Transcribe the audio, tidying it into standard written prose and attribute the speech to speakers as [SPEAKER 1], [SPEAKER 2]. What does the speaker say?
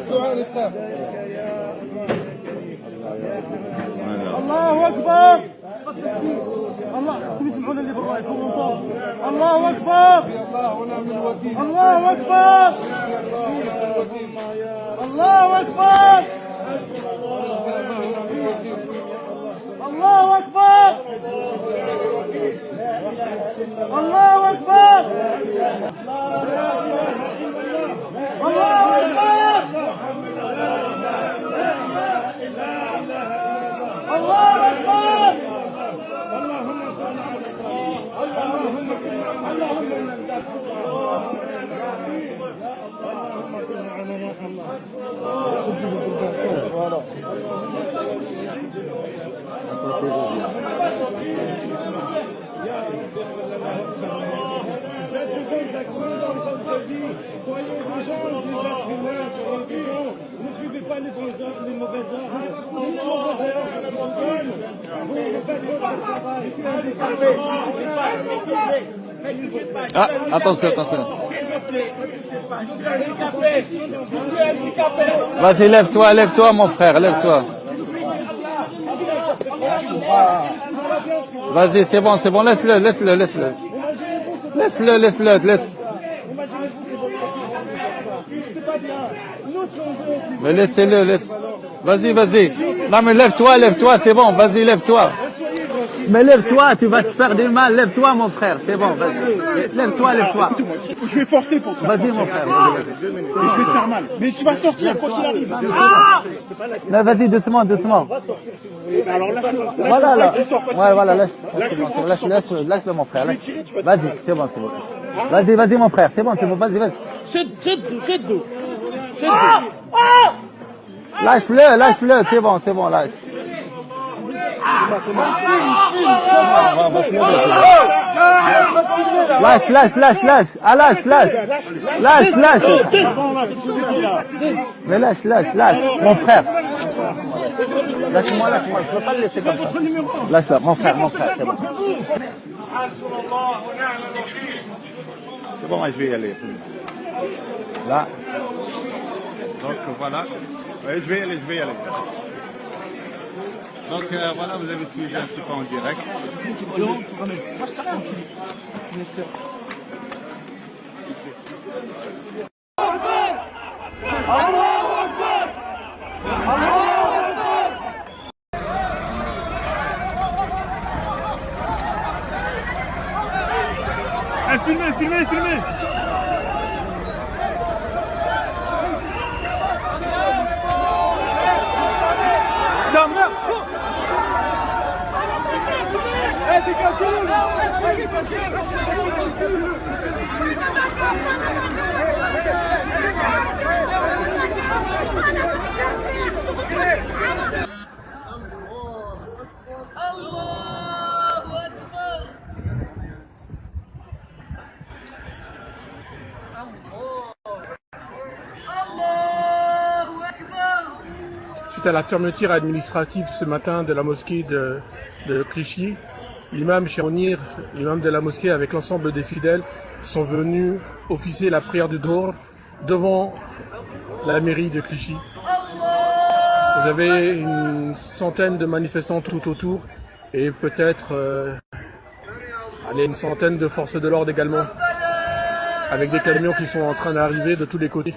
[SPEAKER 1] دعاء الإسلام. الله أكبر. الله يسمعون اللي بالله يكونوا طاف. الله أكبر. الله أكبر. الله أكبر. الله أكبر. الله أكبر. الله أكبر. الله أكبر.
[SPEAKER 2] Ne suivez pas les mauvaises heures.
[SPEAKER 3] Ah, attention, attention. Vas-y, lève-toi, lève-toi, mon frère, lève-toi. Vas-y, c'est bon, laisse-le, laisse-le, laisse-le. Laisse-le, laisse-le, laisse. Mais laissez-le, laisse. Vas-y, vas-y. Non, mais lève-toi, c'est bon, vas-y, lève-toi. Mais lève-toi, tu vas te faire du mal. Lève-toi, mon frère, c'est bon, vas-y. Lève-toi, lève-toi.
[SPEAKER 2] Je vais forcer pour toi.
[SPEAKER 3] Vas-y, mon frère.
[SPEAKER 2] Je vais te faire mal. Mais tu vas sortir quand il arrive.
[SPEAKER 3] Là, vas-y, doucement, doucement.
[SPEAKER 2] Alors lâche-le.
[SPEAKER 3] Voilà, là. Ouais, voilà, lâche-le, mon frère. Vas-y, c'est bon, c'est bon. Vas-y, vas-y, mon frère, c'est bon, vas-y, vas-y.
[SPEAKER 2] Jette d'eau.
[SPEAKER 3] Lâche-le, c'est bon, lâche. Lâche. Ah, lâche. Mais lâche. Mon frère. Lâche-moi, je peux pas le laisser comme ça. Lâche-le, mon frère, c'est bon. C'est bon, je vais y aller. Là. Donc voilà. Oui, je vais y aller. Donc voilà, vous avez suivi un petit peu en direct.
[SPEAKER 2] Filmez. Suite à la fermeture administrative ce matin de la mosquée de Clichy, l'imam Cheronir, l'imam de la mosquée avec l'ensemble des fidèles sont venus officier la prière du Dhuhr devant la mairie de Clichy. Vous avez une centaine de manifestants tout autour et peut-être une centaine de forces de l'ordre également, avec des camions qui sont en train d'arriver de tous les côtés.